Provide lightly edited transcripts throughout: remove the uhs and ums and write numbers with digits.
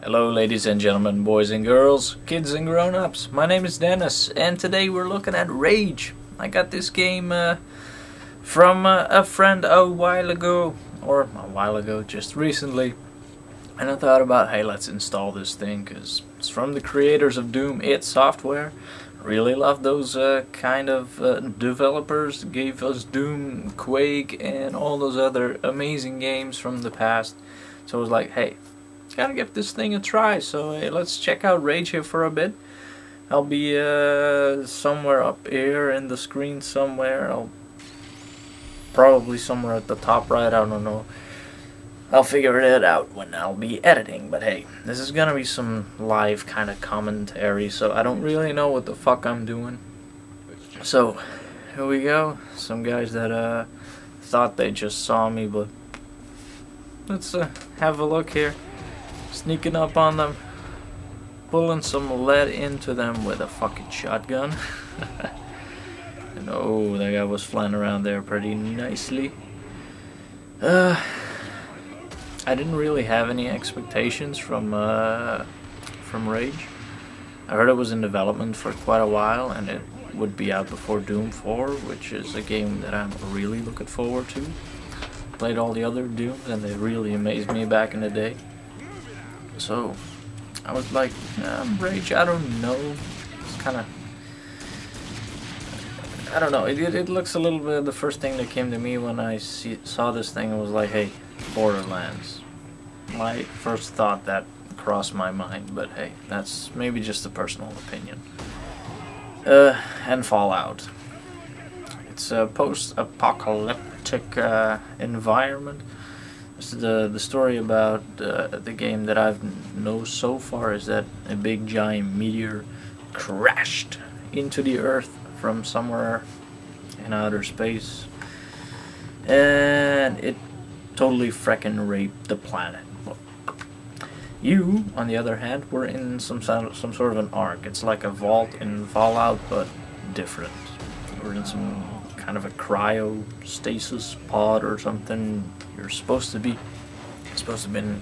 Hello ladies and gentlemen, boys and girls, kids and grown-ups. My name is Dennis and today we're looking at Rage. I got this game from a friend a while ago, just recently. And I thought about, hey, let's install this thing because it's from the creators of Doom, id Software. Really love those kind of developers. Gave us Doom, Quake, and all those other amazing games from the past. So I was like, hey, gotta give this thing a try. So hey, let's check out Rage here for a bit. I'll be somewhere up here in the screen somewhere. I'll probably somewhere at the top right, I don't know. I'll figure it out when I'll be editing, but hey, this is gonna be some live kind of commentary, so I don't really know what the fuck I'm doing. So, here we go. Some guys that thought they just saw me, but let's have a look here. Sneaking up on them, pulling some lead into them with a fucking shotgun. And oh, that guy was flying around there pretty nicely. I didn't really have any expectations from Rage. I heard it was in development for quite a while and it would be out before Doom 4, which is a game that I'm really looking forward to. Played all the other Dooms and they really amazed me back in the day. So I was like, Rage, I don't know. It's kind of, I don't know. It looks a little bit. The first thing that came to me when I saw this thing was like, hey, Borderlands. My first thought that crossed my mind, but hey, that's maybe just a personal opinion. And Fallout. It's a post-apocalyptic environment. The story about the game that I've known so far is that a big giant meteor crashed into the Earth from somewhere in outer space, and it totally frickin' raped the planet. You, on the other hand, were in some sort of an ark. It's like a vault in Fallout, but different. You were in some kind of a cryostasis pod or something. You're supposed to have been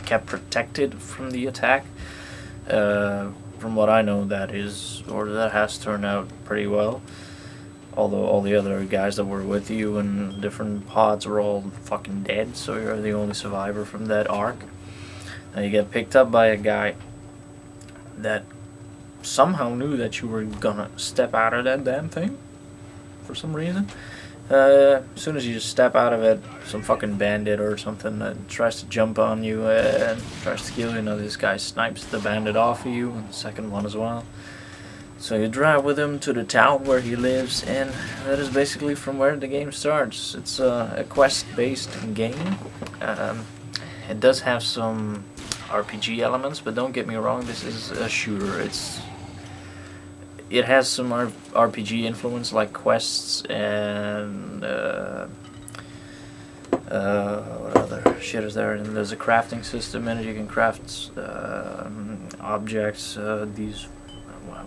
kept protected from the attack. From what I know, that has turned out pretty well. Although all the other guys that were with you in different pods were all fucking dead, so you're the only survivor from that ark. Now you get picked up by a guy that somehow knew that you were gonna step out of that damn thing for some reason. As soon as you just step out of it, some fucking bandit or something that tries to jump on you and tries to kill you. Now this guy snipes the bandit off of you, and the second one as well. So you drive with him to the town where he lives, and that is basically from where the game starts. It's a quest-based game. It does have some RPG elements, but don't get me wrong, this is a shooter. It has some RPG influence, like quests and what other shit is there? And there's a crafting system in it. You can craft objects. These,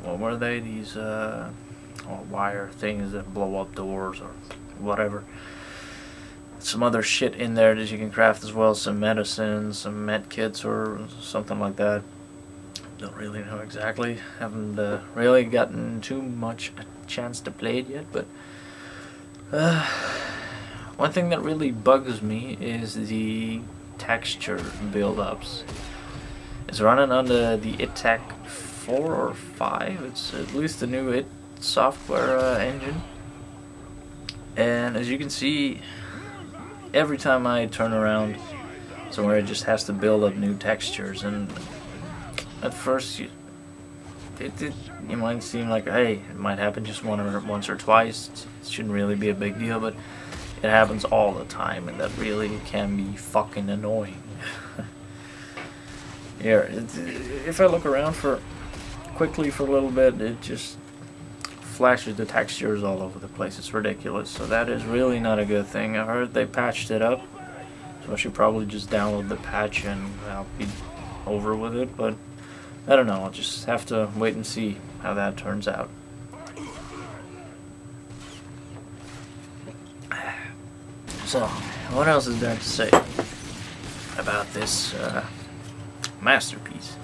what were they? These wire things that blow up doors or whatever. Some other shit in there that you can craft as well. Some medicines, some med kits or something like that. Don't really know exactly. Haven't really gotten too much a chance to play it yet, but one thing that really bugs me is the texture build-ups. It's running on the id Tech 4 or 5. It's at least the new id Software engine, and as you can see, every time I turn around somewhere, it just has to build up new textures. And at first, you might seem like, hey, it might happen just once or twice. It shouldn't really be a big deal, but it happens all the time, and that really can be fucking annoying. Here, if I look around quickly for a little bit, it just flashes the textures all over the place. It's ridiculous. So that is really not a good thing. I heard they patched it up, so I should probably just download the patch and I'll be over with it, but I don't know. I'll just have to wait and see how that turns out. So, what else is there to say about this masterpiece.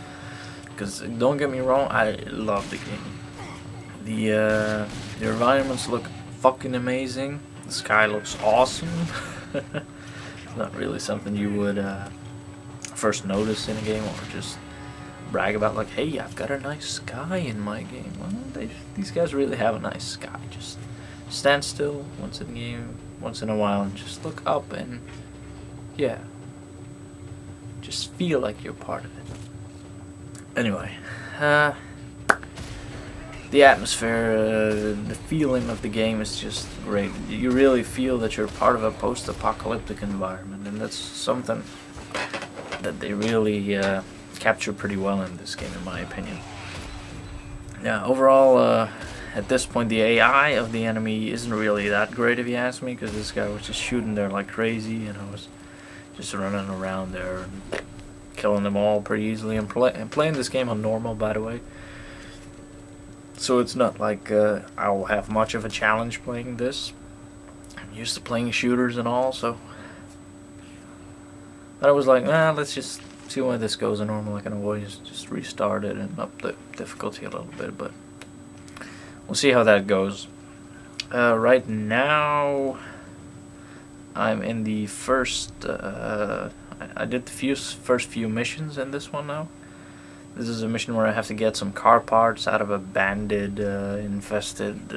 Because don't get me wrong, I love the game. The environments look fucking amazing. The sky looks awesome. It's not really something you would first notice in a game or just brag about, like, hey, I've got a nice sky in my game. Well, these guys really have a nice sky. Just stand still once in a while and just look up and, yeah, just feel like you're part of it. Anyway, the atmosphere, the feeling of the game is just great. You really feel that you're part of a post-apocalyptic environment, and that's something that they really capture pretty well in this game, in my opinion. Yeah, overall, at this point, the AI of the enemy isn't really that great, if you ask me, because this guy was just shooting there like crazy, and I was just running around there and killing them all pretty easily. I'm playing this game on normal, by the way, so it's not like I'll have much of a challenge playing this. I'm used to playing shooters and all, so I was like, let's just see where this goes on normal. I can always just restart it and up the difficulty a little bit, but we'll see how that goes. Right now, I'm in the first, I did the first few missions in this one now. This is a mission where I have to get some car parts out of a bandit, infested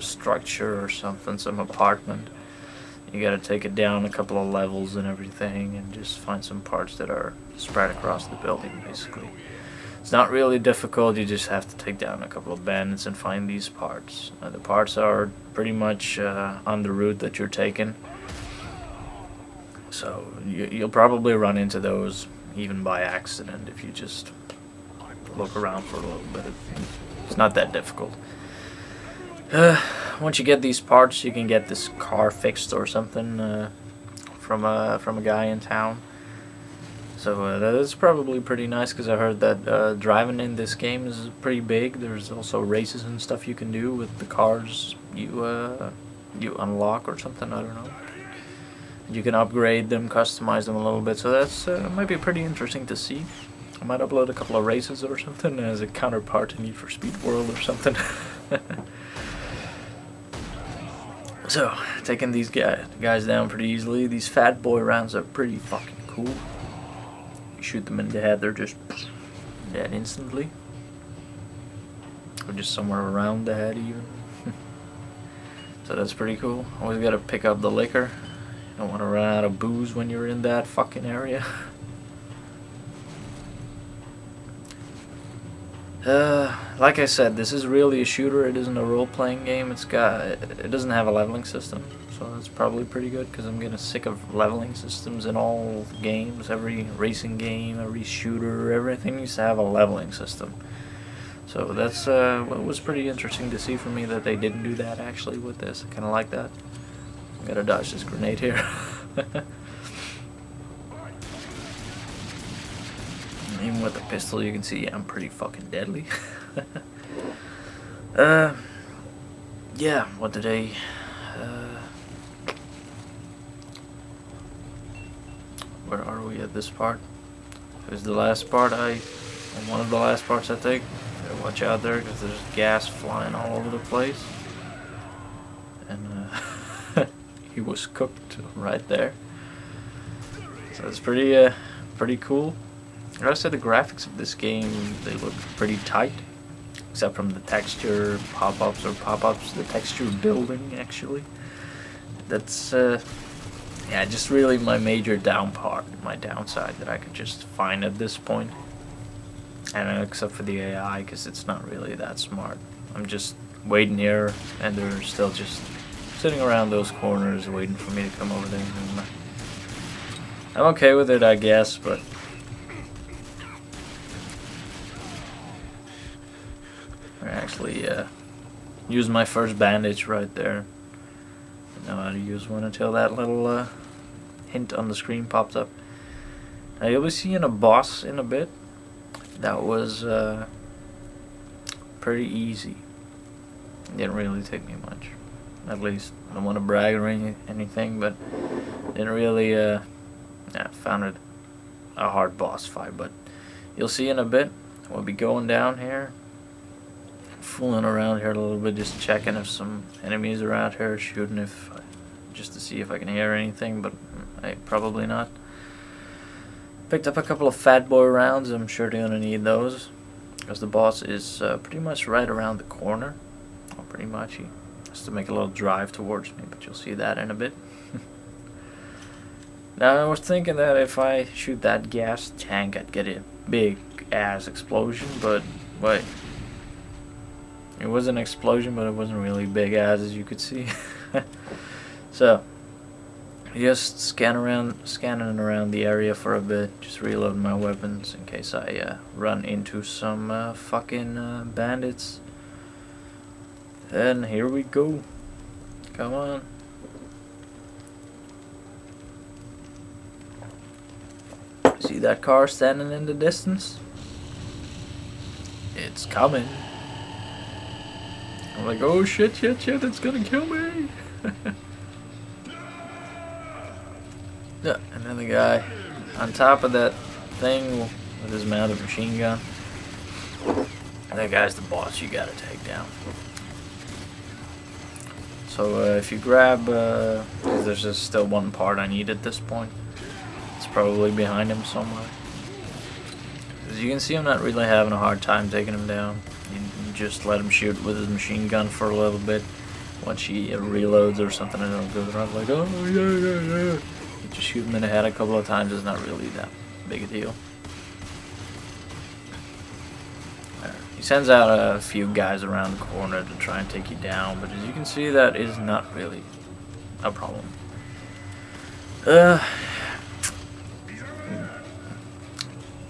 structure or something, some apartment. You gotta take it down a couple of levels and everything and just find some parts that are spread across the building, basically. It's not really difficult, you just have to take down a couple of bandits and find these parts. The parts are pretty much on the route that you're taking. So you'll probably run into those even by accident if you just look around for a little bit. It's not that difficult. Once you get these parts, you can get this car fixed or something from a guy in town. So that's probably pretty nice, because I heard that driving in this game is pretty big. There's also races and stuff you can do with the cars you unlock or something. I don't know. You can upgrade them, customize them a little bit. So that's might be pretty interesting to see. I might upload a couple of races or something as a counterpart to Need for Speed World or something. So, taking these guys down pretty easily. These fat boy rounds are pretty fucking cool. You shoot them in the head, they're just dead instantly. Or just somewhere around the head even. So that's pretty cool. Always gotta pick up the liquor. You don't want to run out of booze when you're in that fucking area. Like I said, this is really a shooter. It isn't a role-playing game. It doesn't have a leveling system, so that's probably pretty good, because I'm getting sick of leveling systems in all games. Every racing game, every shooter, everything needs to have a leveling system. So that's what was pretty interesting to see for me, that they didn't do that actually with this. I kind of like that. I gotta dodge this grenade here. Even with the pistol, you can see I'm pretty fucking deadly. Yeah, what did I... where are we at this part? It was the last part one of the last parts, I think. Gotta watch out there, because there's gas flying all over the place. And he was cooked right there. So it's pretty cool. I gotta say, the graphics of this game, they look pretty tight, except from the texture pop-ups, the texture building, actually. That's, yeah, just really my major my downside that I could just find at this point. And except for the AI, because it's not really that smart. I'm just waiting here, and they're still just sitting around those corners waiting for me to come over there. And I'm okay with it, I guess, but... I actually used my first bandage right there. I know how to use one until that little hint on the screen pops up. Now you'll be seeing a boss in a bit. That was pretty easy. It didn't really take me much. At least, I don't want to brag or anything, but didn't really, yeah, found it a hard boss fight, but you'll see in a bit. We'll be going down here, fooling around here a little bit, just checking if some enemies are out here, shooting just to see if I can hear anything, but probably not. Picked up a couple of fat boy rounds. I'm sure they're gonna need those because the boss is pretty much right around the corner. Well, pretty much. He has to make a little drive towards me, but you'll see that in a bit. Now I was thinking that if I shoot that gas tank, I'd get a big ass explosion, but wait. It was an explosion, but it wasn't really big as you could see. So, just scanning around the area for a bit, just reloading my weapons in case I run into some fucking bandits. And here we go. Come on. See that car standing in the distance? It's coming. I'm like, oh shit, it's gonna kill me. Yeah, and then the guy on top of that thing with his mounted machine gun. That guy's the boss you gotta take down. So if you grab, there's just still one part I need at this point. It's probably behind him somewhere. As you can see, I'm not really having a hard time taking him down. You just let him shoot with his machine gun for a little bit. Once he reloads or something, and it'll go around like, oh yeah. You just shoot him in the head a couple of times. It's not really that big a deal. He sends out a few guys around the corner to try and take you down, but as you can see, that is not really a problem.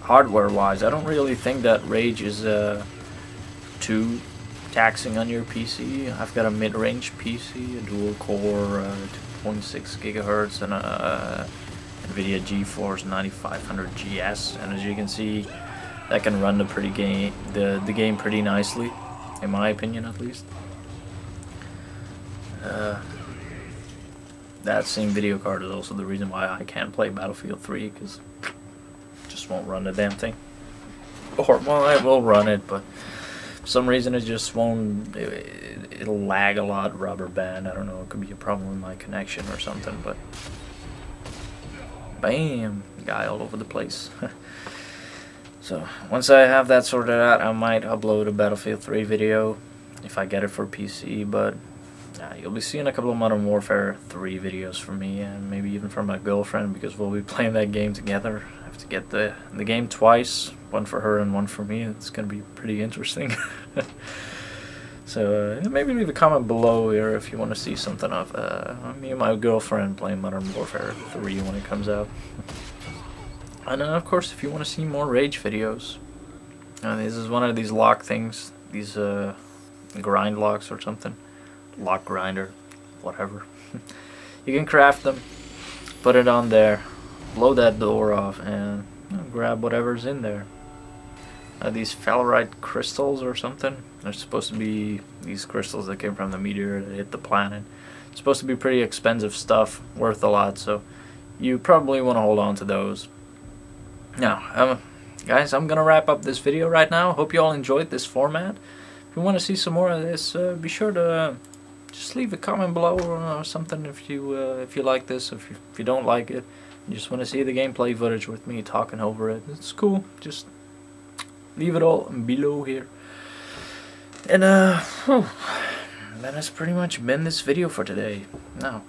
Hardware-wise, I don't really think that Rage is too taxing on your PC. I've got a mid-range PC, a dual-core 2.6 gigahertz, and a NVIDIA GeForce 9500 GS, and as you can see, that can run the game pretty nicely, in my opinion at least. That same video card is also the reason why I can't play Battlefield 3, because it just won't run the damn thing. Or, well, I will run it, but for some reason it just won't, it'll lag a lot, rubber band, I don't know, it could be a problem with my connection or something, but bam, guy all over the place. So, once I have that sorted out, I might upload a Battlefield 3 video if I get it for PC, but you'll be seeing a couple of Modern Warfare 3 videos from me, and maybe even from my girlfriend, because we'll be playing that game together. I have to get the game twice, one for her and one for me. It's going to be pretty interesting. So, maybe leave a comment below here if you want to see something of me and my girlfriend playing Modern Warfare 3 when it comes out. And of course, if you want to see more Rage videos, this is one of these lock things, these grind locks or something, lock grinder, whatever. You can craft them, put it on there, blow that door off, and grab whatever's in there. These Fellrite crystals or something, they're supposed to be these crystals that came from the meteor that hit the planet. It's supposed to be pretty expensive stuff, worth a lot, so you probably want to hold on to those. Now, guys, I'm gonna wrap up this video right now. Hope you all enjoyed this format. If you want to see some more of this, be sure to just leave a comment below or something if you like this. If you don't like it, you just want to see the gameplay footage with me talking over it. It's cool. Just leave it all below here. And that has pretty much been this video for today. Now,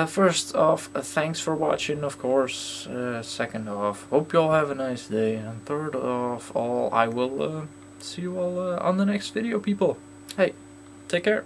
first off, thanks for watching, of course. Second off, hope you all have a nice day. And third off all, I will see you all on the next video, people. Hey, take care.